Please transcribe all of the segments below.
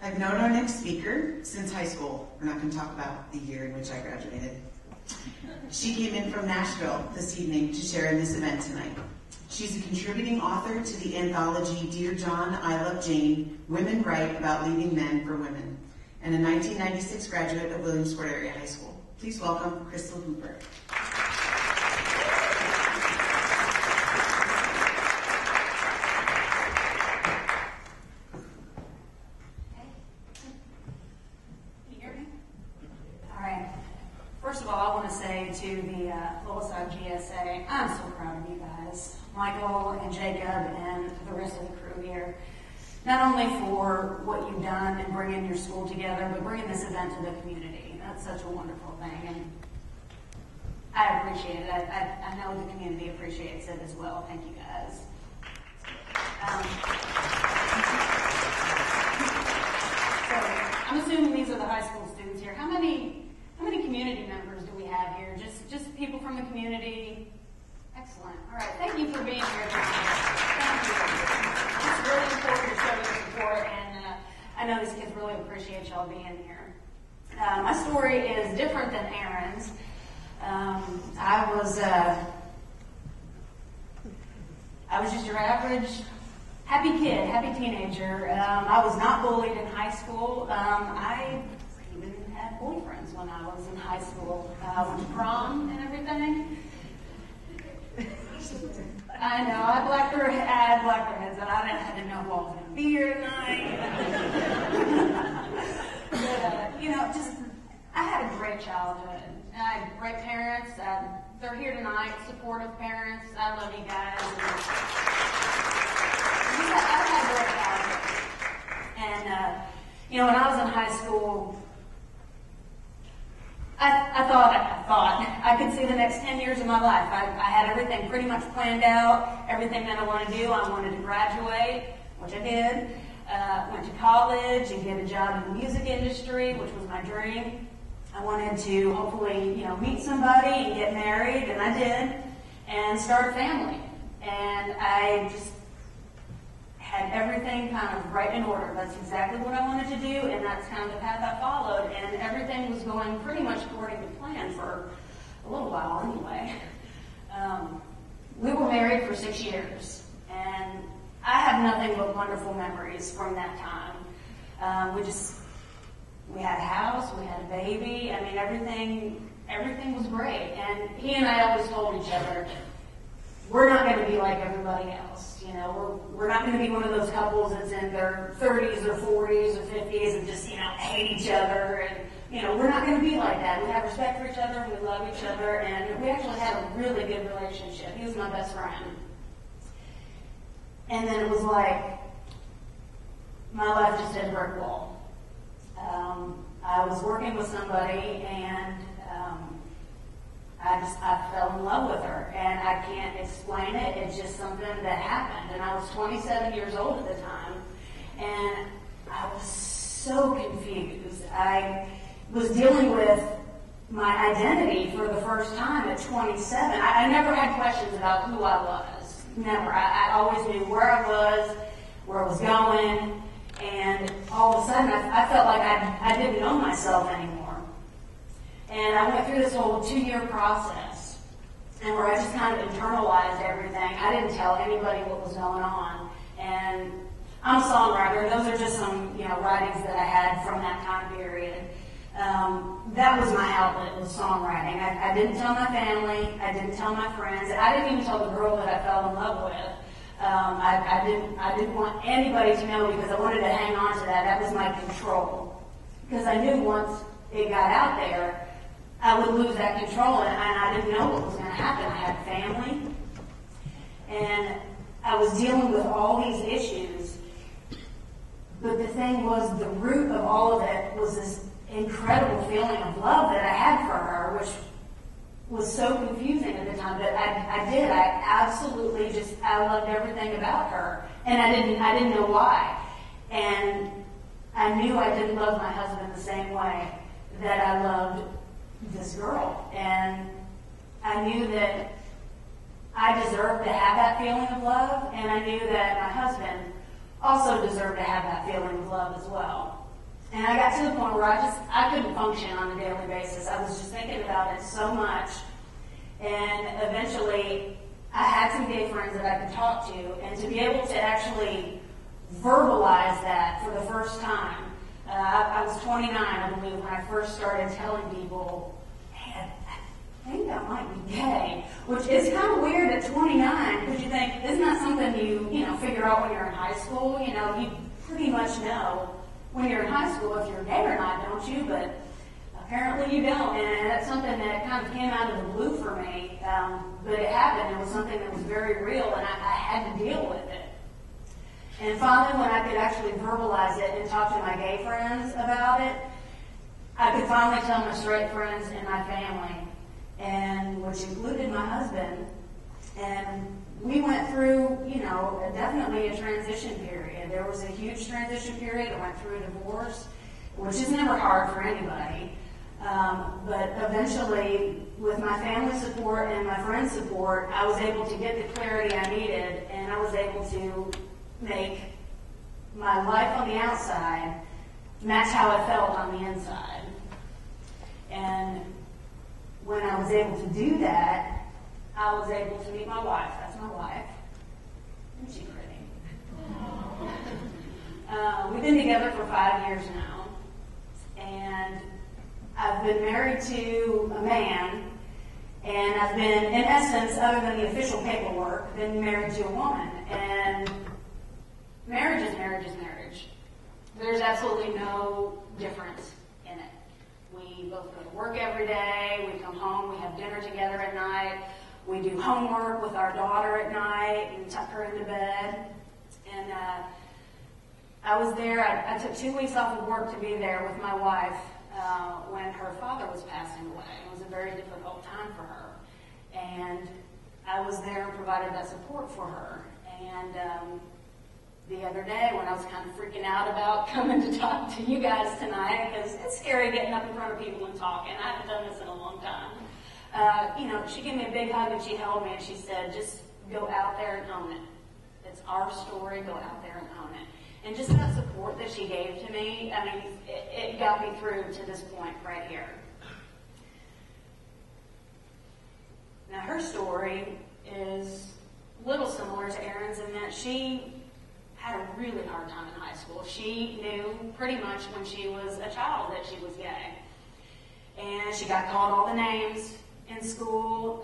I've known our next speaker since high school. We're not going to talk about the year in which I graduated. She came in from Nashville this evening to share in this event tonight. She's a contributing author to the anthology Dear John, I Love Jane, Women Write About Leaving Men for Women, and a 1996 graduate of Williamsport Area High School. Please welcome Crystal Hooper. First of all, I want to say to the Loyalsock GSA, I'm so proud of you guys, Michael and Jacob and the rest of the crew here. Not only for what you've done in bringing your school together, but bringing this event to the community. That's such a wonderful thing, and I appreciate it. I know the community appreciates it as well. Thank you guys. So I'm assuming these are the high school students here. How many community members do we have here? Just people from the community? Excellent. All right. Thank you for being here. Thank you. It's really important to show your support, and I know these kids really appreciate y'all being here. My story is different than Aaron's. I was just your average happy kid, happy teenager. I was not bullied in high school. I even had boyfriends when I was in high school. I went to prom and everything. I know, I had black hair heads, and I didn't know who I was going to be here tonight. But, I had a great childhood. I had great parents. They're here tonight, supportive parents. I love you guys. I had a great childhood. And, when I was in high school, I thought I could see the next 10 years of my life. I had everything pretty much planned out, everything that I wanted to do. I wanted to graduate, which I did. Went to college and get a job in the music industry, which was my dream. I wanted to hopefully, meet somebody and get married, and I did, and start a family. And I just had everything kind of right in order. That's exactly what I wanted to do, and that's kind of the path I followed. And everything was going pretty much according to plan for a little while anyway. We were married for 6 years, and I have nothing but wonderful memories from that time. We had a house, we had a baby. I mean, everything was great. And he and I always told each other, we're not going to be like everybody else. We're not going to be one of those couples that's in their 30s or 40s or 50s and just, hate each other. And, we're not going to be like that. We have respect for each other. We love each other. And we actually had a really good relationship. He was my best friend. And then it was like my life just hit a brick wall. I was working with somebody, and I fell in love with her, and I can't explain it. It's just something that happened. And I was 27 years old at the time, and I was so confused. I was dealing with my identity for the first time at 27. I never had questions about who I was. Never. I always knew where I was going, and all of a sudden I felt like I didn't know myself anymore. And I went through this whole 2-year process, and where I just kind of internalized everything. I didn't tell anybody what was going on. And I'm a songwriter. Those are just some, writings that I had from that time period. That was my outlet, was songwriting. I didn't tell my family. I didn't tell my friends. I didn't even tell the girl that I fell in love with. I didn't want anybody to know, because I wanted to hang on to that. That was my control. Because I knew once it got out there, I would lose that control, and I didn't know what was going to happen. I had family, and I was dealing with all these issues. But the thing was, the root of all of it was this incredible feeling of love that I had for her, which was so confusing at the time. But I absolutely I loved everything about her, and I didn't know why. And I knew I didn't love my husband the same way that I loved this girl. And I knew that I deserved to have that feeling of love, and I knew that my husband also deserved to have that feeling of love as well. And I got to the point where I couldn't function on a daily basis. I was just thinking about it so much. And eventually, I had some gay friends that I could talk to, and to be able to actually verbalize that for the first time. I was 29, I believe, when I first started telling people, hey, I think I might be gay, which is kind of weird at 29, because you think, isn't that something you figure out when you're in high school? You pretty much know when you're in high school if you're gay or not, don't you? But apparently you don't, and that's something that kind of came out of the blue for me. But it happened. It was something that was very real, and I had to deal with it. And finally, when I could actually verbalize it and talk to my gay friends about it, I could finally tell my straight friends and my family, and which included my husband. And we went through, definitely a transition period. There was a huge transition period. I went through a divorce, which is never hard for anybody. But eventually, with my family support and my friends' support, I was able to get the clarity I needed, and I was able to make my life on the outside match how I felt on the inside. And when I was able to do that, I was able to meet my wife. That's my wife. Isn't she pretty? We've been together for 5 years now. And I've been married to a man, and I've been, in essence, other than the official paperwork, been married to a woman. And marriage is marriage is marriage. There's absolutely no difference in it. We both go to work every day. We come home. We have dinner together at night. We do homework with our daughter at night and tuck her into bed. And I was there. I took 2 weeks off of work to be there with my wife when her father was passing away. It was a very difficult time for her. And I was there and provided that support for her. And the other day when I was kind of freaking out about coming to talk to you guys tonight, because it's scary getting up in front of people and talking. I haven't done this in a long time. She gave me a big hug and she held me and she said, just go out there and own it. It's our story, go out there and own it. And just that support that she gave to me, I mean, it got me through to this point right here. Now, her story is a little similar to Aaron's in that she had a really hard time in high school. She knew pretty much when she was a child that she was gay. And she got called all the names in school,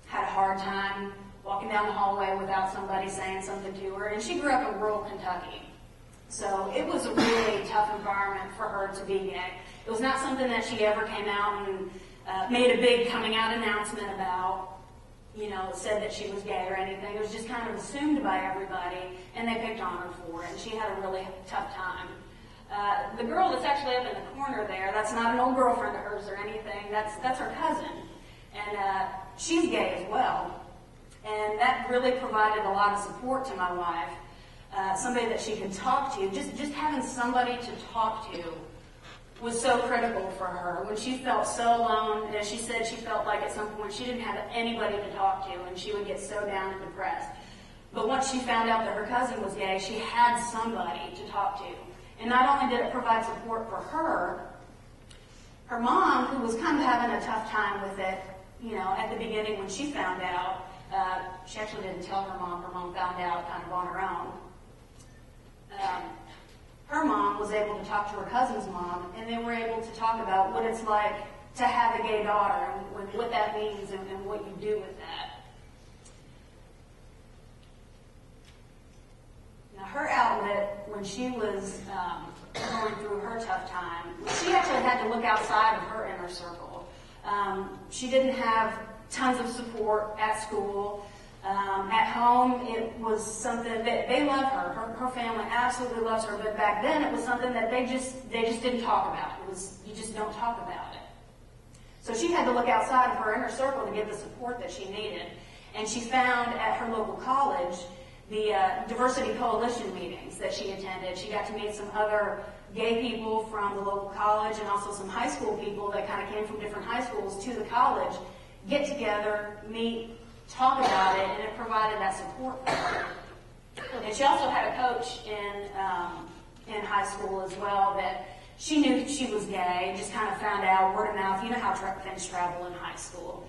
had a hard time walking down the hallway without somebody saying something to her. And she grew up in rural Kentucky. So it was a really tough environment for her to be gay. It was not something that she ever came out and made a big coming out announcement about, said that she was gay or anything. It was just kind of assumed by everybody, and they picked on her for it. And she had a really tough time. The girl that's actually up in the corner there, that's not an old girlfriend of hers or anything. That's her cousin. And she's gay as well. And that really provided a lot of support to my wife. Somebody that she could talk to. Just having somebody to talk to was so critical for her. When she felt so alone, as she said, she felt like at some point she didn't have anybody to talk to, and she would get so down and depressed. But once she found out that her cousin was gay, she had somebody to talk to. And not only did it provide support for her mom, who was kind of having a tough time with it, at the beginning when she found out, she actually didn't tell her mom. Her mom found out kind of on her own. Her mom was able to talk to her cousin's mom, and they were able to talk about what it's like to have a gay daughter and what that means and what you do with that. Now, her outlet, when she was going through her tough time, she actually had to look outside of her inner circle. She didn't have tons of support at school. At home, it was something that they love her. Her family absolutely loves her. But back then, it was something that they just didn't talk about. It was, you just don't talk about it. So she had to look outside of her inner circle to get the support that she needed. And she found at her local college the diversity coalition meetings that she attended. She got to meet some other gay people from the local college and also some high school people that kind of came from different high schools to the college, get together, meet, talk about it, and it provided that support for her. And she also had a coach in in high school as well that she knew she was gay, just kind of found out word of mouth. You know how things travel in high school.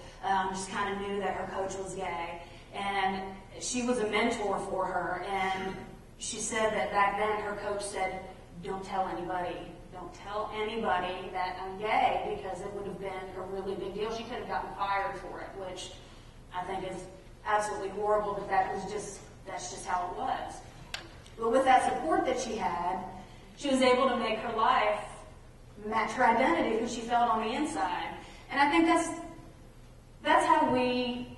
Just kind of knew that her coach was gay. And she was a mentor for her. And she said that back then her coach said, don't tell anybody. Don't tell anybody that I'm gay, because it would have been a really big deal. She could have gotten fired for it, which I think is absolutely horrible, but that's just how it was. But with that support that she had, she was able to make her life match her identity, who she felt on the inside. And I think that's how we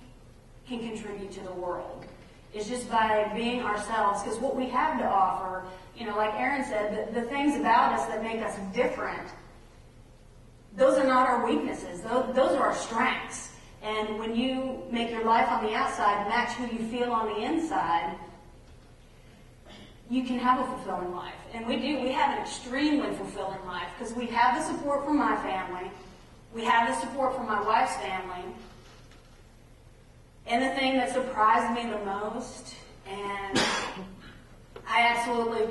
can contribute to the world, is just by being ourselves. Because what we have to offer, like Aaron said, the things about us that make us different, those are not our weaknesses. Those are our strengths. And when you make your life on the outside match who you feel on the inside, you can have a fulfilling life. And we do. We have an extremely fulfilling life because we have the support from my family. We have the support from my wife's family. And the thing that surprised me the most, and I absolutely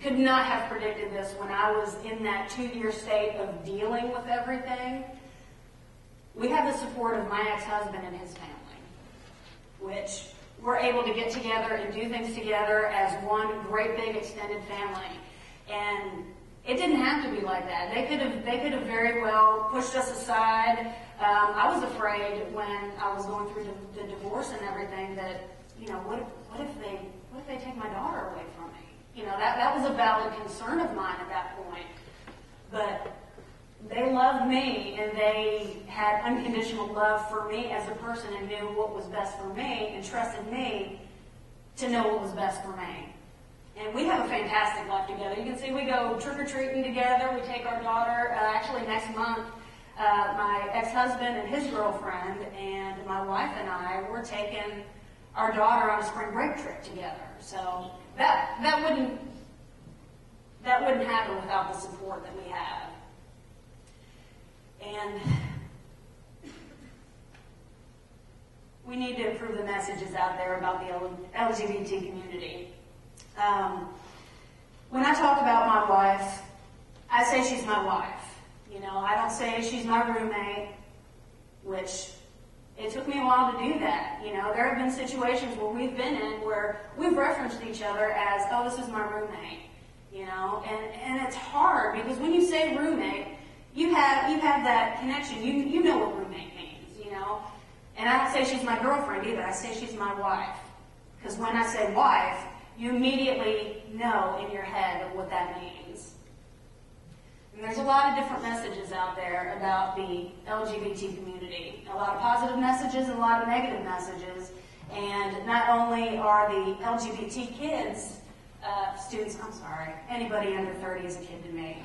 could not have predicted this when I was in that 2-year state of dealing with everything, we have the support of my ex-husband and his family, which we're able to get together and do things together as one great big extended family. And it didn't have to be like that. They could have very well pushed us aside. I was afraid when I was going through the divorce and everything that, what if they take my daughter away from me? That was a valid concern of mine at that point. But they loved me, and they had unconditional love for me as a person and knew what was best for me and trusted me to know what was best for me. And we have a fantastic life together. You can see we go trick-or-treating together. We take our daughter, actually next month, my ex-husband and his girlfriend and my wife and I, we're taking our daughter on a spring break trip together. So that wouldn't happen without the support that we have. And we need to improve the messages out there about the LGBT community. When I talk about my wife, I say she's my wife. I don't say she's my roommate, which it took me a while to do that. There have been situations where we've been in where we've referenced each other as, oh, this is my roommate. And it's hard because when you say roommate, you have that connection. You know what roommate means, And I don't say she's my girlfriend either. I say she's my wife. Because when I say wife, you immediately know in your head what that means. And there's a lot of different messages out there about the LGBT community. A lot of positive messages and a lot of negative messages. And not only are the LGBT kids, students, I'm sorry, anybody under 30 is a kid to me.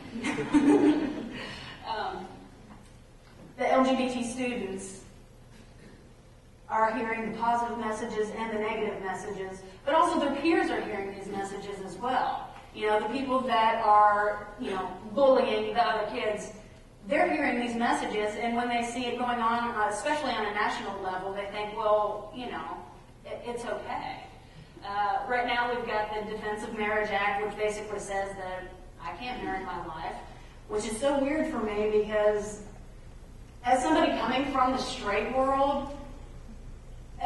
The LGBT students are hearing the positive messages and the negative messages, but also their peers are hearing these messages as well. The people that are, bullying the other kids, they're hearing these messages, and when they see it going on, especially on a national level, they think, well, it's okay. Right now we've got the Defense of Marriage Act, which basically says that I can't marry my wife, which is so weird for me because as somebody coming from the straight world,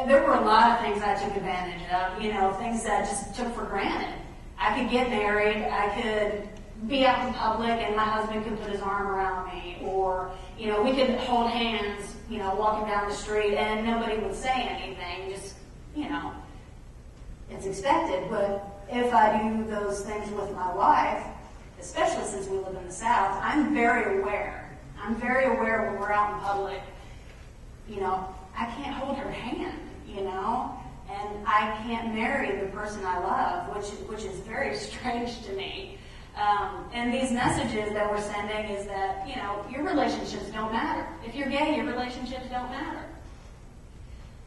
there were a lot of things I took advantage of, things that I just took for granted. I could get married, I could be out in public and my husband could put his arm around me, or, we could hold hands, walking down the street and nobody would say anything, just, it's expected. But if I do those things with my wife, especially since we live in the South, I'm very aware. I'm very aware when we're out in public, I can't hold her hand, and I can't marry the person I love, which is very strange to me. And these messages that we're sending is that, your relationships don't matter. If you're gay, your relationships don't matter.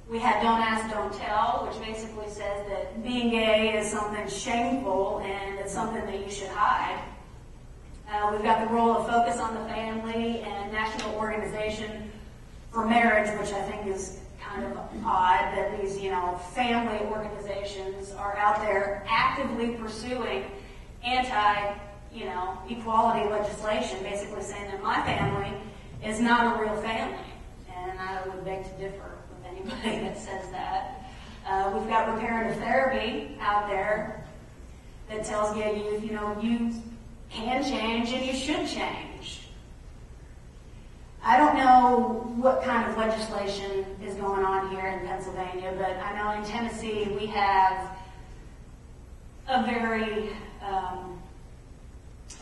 We had Don't Ask, Don't Tell, which basically says that being gay is something shameful and it's something that you should hide. We've got the role of Focus on the Family and National Organization for Marriage, which I think is kind of odd that these, family organizations are out there actively pursuing equality legislation, basically saying that my family is not a real family. And I would beg to differ with anybody that says that. We've got reparative therapy out there that tells gay youth, you can change and you should change. I don't know what kind of legislation is going on here in Pennsylvania, but I know in Tennessee we have a very,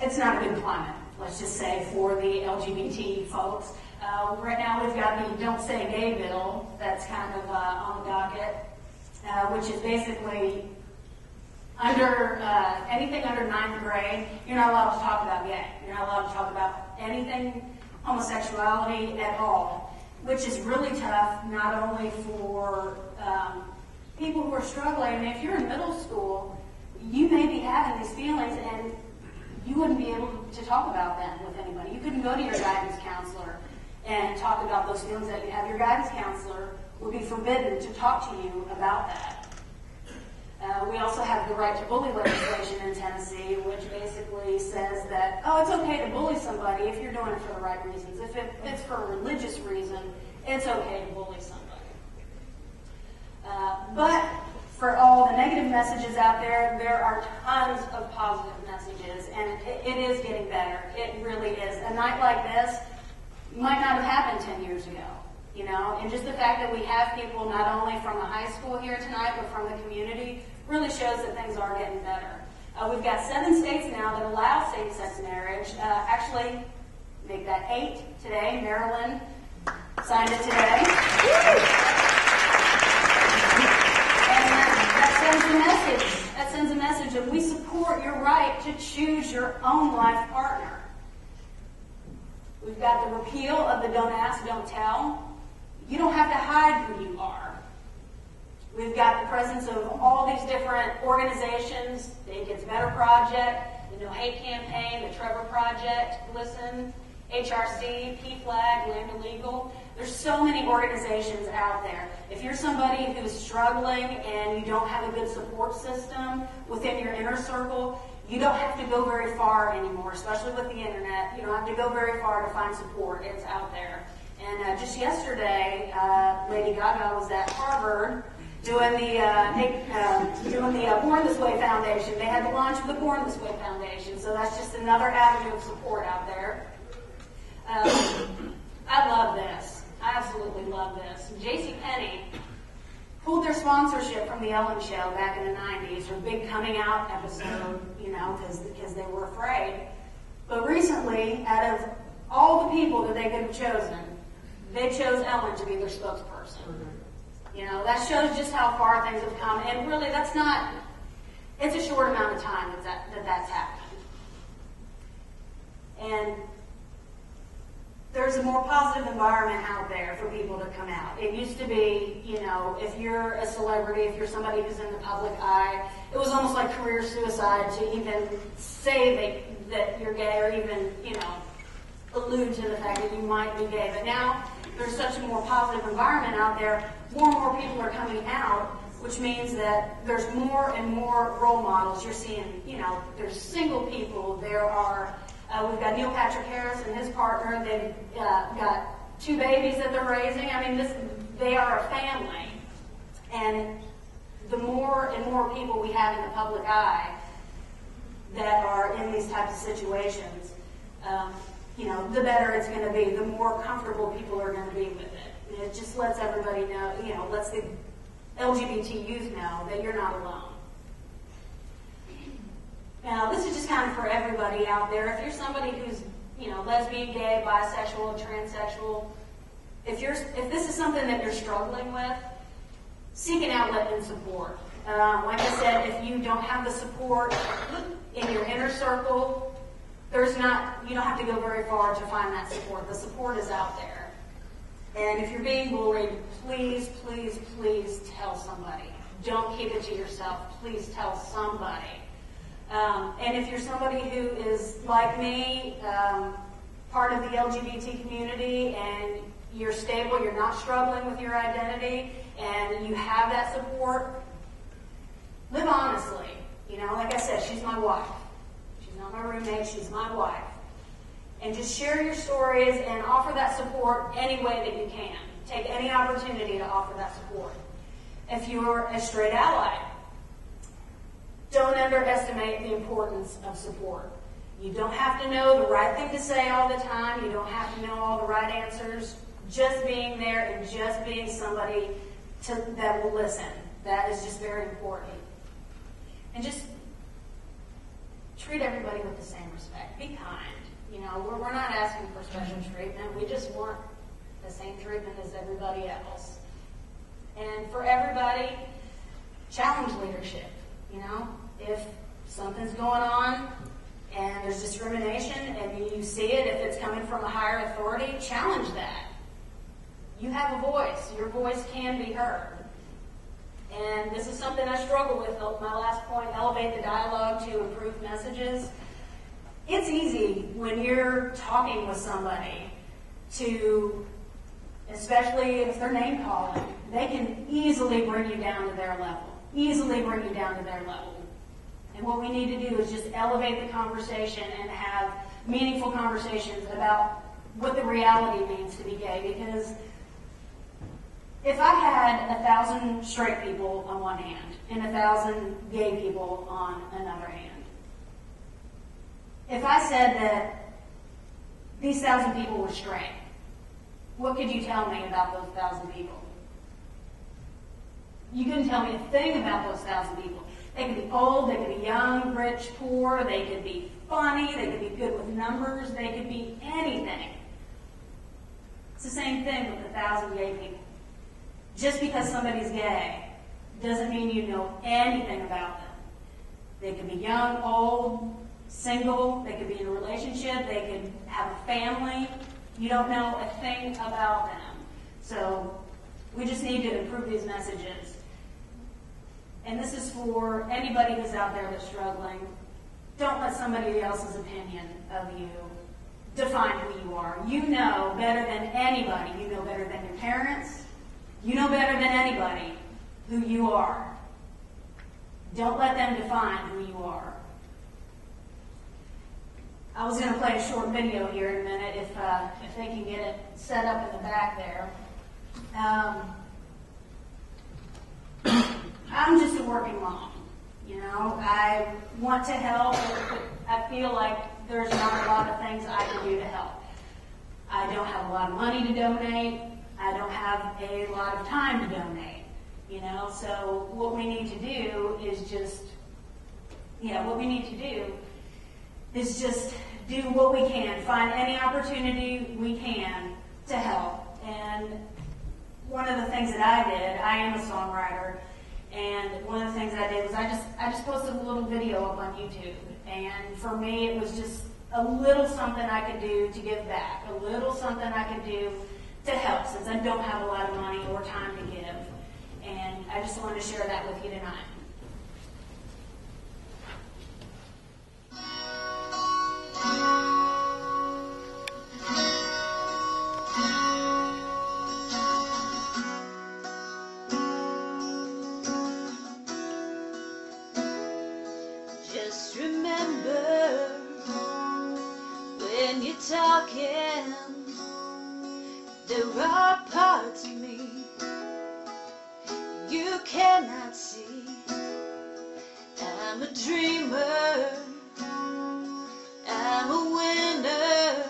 it's not a good climate, let's just say, for the LGBT folks. Right now we've got the Don't Say Gay bill that's kind of on the docket, which is basically anything under 9th grade, you're not allowed to talk about gay. You're not allowed to talk about anything homosexuality at all, which is really tough, not only for people who are struggling. And if you're in middle school, you may be having these feelings and you wouldn't be able to talk about them with anybody. You couldn't go to your guidance counselor and talk about those feelings that you have. Your guidance counselor would be forbidden to talk to you about that. We also have the right to bully legislation in Tennessee, which basically says that, it's okay to bully somebody if you're doing it for the right reasons. If it's for a religious reason, it's okay to bully somebody. But for all the negative messages out there, there are tons of positive messages, and it is getting better. It really is. A night like this might not have happened 10 years ago. And just the fact that we have people not only from the high school here tonight, but from the community, really shows that things are getting better. We've got 7 states now that allow same-sex marriage. Actually, make that 8 today. Maryland signed it today. And that sends a message. That sends a message that we support your right to choose your own life partner. We've got the repeal of the Don't Ask, Don't Tell. You don't have to hide who you are. We've got the presence of all these different organizations, the It Gets Better Project, the No Hate Campaign, the Trevor Project, Listen, HRC, PFLAG, Land Illegal. There's so many organizations out there. If you're somebody who's struggling and you don't have a good support system within your inner circle, you don't have to go very far anymore, especially with the internet. You don't have to go very far to find support. It's out there. And just yesterday, Lady Gaga was at Harvard doing the Born This Way Foundation. They had the launch of the Born This Way Foundation, so that's just another avenue of support out there. I love this. I absolutely love this. JCPenney pulled their sponsorship from the Ellen Show back in the 90s, her big coming out episode, because they were afraid. But recently, out of all the people that they could have chosen, they chose Ellen to be their spokesperson. That shows just how far things have come. And really, it's a short amount of time that's happened. And there's a more positive environment out there for people to come out. It used to be, if you're a celebrity, if you're somebody who's in the public eye, it was almost like career suicide to even say that you're gay or even, allude to the fact that you might be gay. But now there's such a more positive environment out there. More and more people are coming out, which means that there's more and more role models. You're seeing, there's single people. There are, we've got Neil Patrick Harris and his partner. They've got 2 babies that they're raising. They are a family. And the more and more people we have in the public eye that are in these types of situations, the better it's going to be, the more comfortable people are going to be with it. And it just lets everybody know, lets the LGBT youth know that you're not alone. Now, this is just kind of for everybody out there. If you're somebody who's, lesbian, gay, bisexual, transsexual, if this is something that you're struggling with, seek an outlet and support. Like I said, if you don't have the support in your inner circle, you don't have to go very far to find that support. The support is out there. And if you're being bullied, please, please, please tell somebody. Don't keep it to yourself. Please tell somebody. And if you're somebody who is like me, part of the LGBT community, and you're stable, you're not struggling with your identity, and you have that support, live honestly. Like I said, she's my wife. She's not not my roommate, she's my wife. And just share your stories and offer that support any way that you can. Take any opportunity to offer that support. If you're a straight ally, don't underestimate the importance of support. You don't have to know the right thing to say all the time. You don't have to know all the right answers. Just being there and just being somebody that will listen. That is just very important. And just treat everybody with the same respect. Be kind. You know, we're not asking for special treatment. We just want the same treatment as everybody else. And for everybody, challenge leadership. You know, if something's going on and there's discrimination and you see it, if it's coming from a higher authority, challenge that. You have a voice. Your voice can be heard. And this is something I struggle with. My last point, elevate the dialogue to improve messages. It's easy when you're talking with somebody to, especially if they're name calling, they can easily bring you down to their level. And what we need to do is just elevate the conversation and have meaningful conversations about what the reality means to be gay. Because if I had 1,000 straight people on one hand and 1,000 gay people on another hand, if I said that these 1,000 people were straight, what could you tell me about those 1,000 people? You couldn't tell me a thing about those 1,000 people. They could be old, they could be young, rich, poor, they could be funny, they could be good with numbers, they could be anything. It's the same thing with 1,000 gay people. Just because somebody's gay doesn't mean you know anything about them. They could be young, old, single, they could be in a relationship, they could have a family. You don't know a thing about them. So we just need to improve these messages. And this is for anybody who's out there that's struggling. Don't let somebody else's opinion of you define who you are. You know better than anybody. You know better than your parents. You know better than anybody who you are. Don't let them define who you are. I was going to play a short video here in a minute if they can get it set up in the back there. I'm just a working mom. You know, I want to help, but I feel like there's not a lot of things I can do to help. I don't have a lot of money to donate. I don't have a lot of time to donate. You know, so what we need to do is just do what we can, find any opportunity we can to help. And one of the things that I did, I am a songwriter, and one of the things I did was I just posted a little video up on YouTube. And for me, it was just a little something I could do to give back, a little something I could do to help, since I don't have a lot of money or time to give. And I just wanted to share that with you tonight. Just remember, when you're talking, there are parts of me you cannot see. I'm a dreamer, I'm a winner,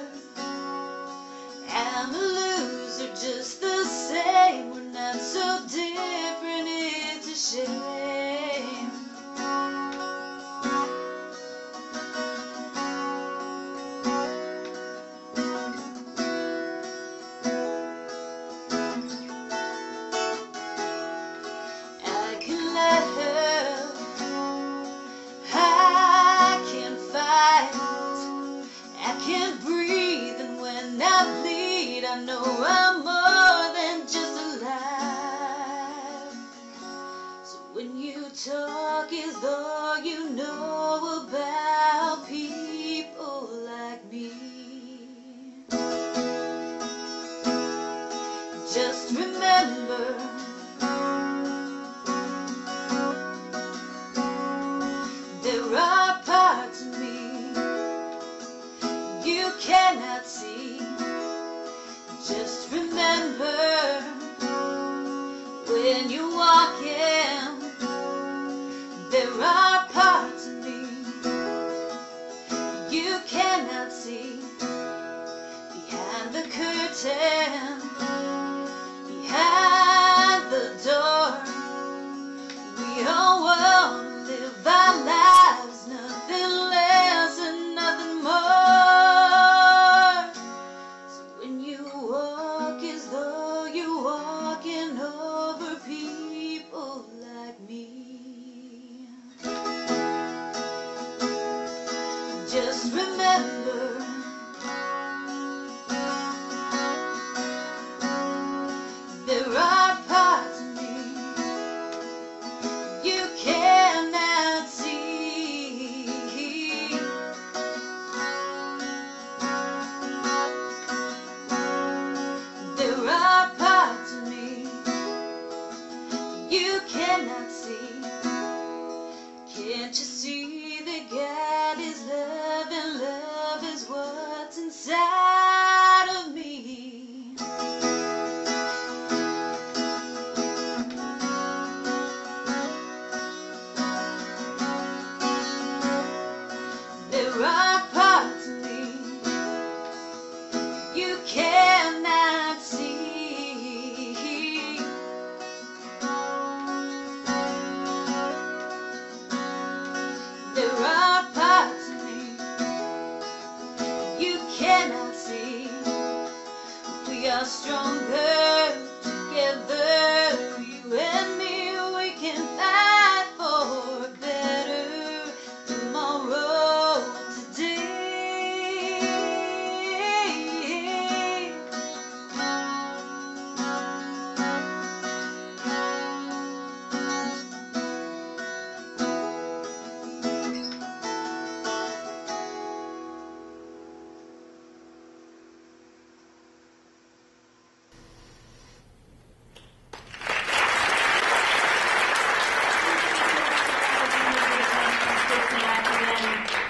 I'm a loser just the same. We're not so different, it's a shame. I can laugh, I can fight, I can breathe, and when I bleed, I know I'm more than just alive. So when you talk as though you know about people like me, just remember, there are parts of me cannot see. Just remember, when you're walking, there are parts of me you cannot see. Behind the curtain, behind the door, we all want to live our lives, nothing less and nothing more. So when you walk as though you're walking over people like me, just remember, there are parts of me you cannot see. There are parts of me you cannot see. Can't you see that God is love and love is what's inside of me? There are parts of me you cannot see. There are parts of me you cannot see. We are stronger together, you and me. We can fight for a better tomorrow today.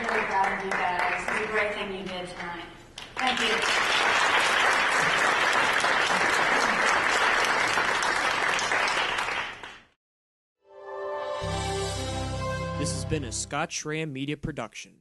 Very proud of you guys. It's a great thing you did tonight. Thank you. This has been a Scott Schramm Media production.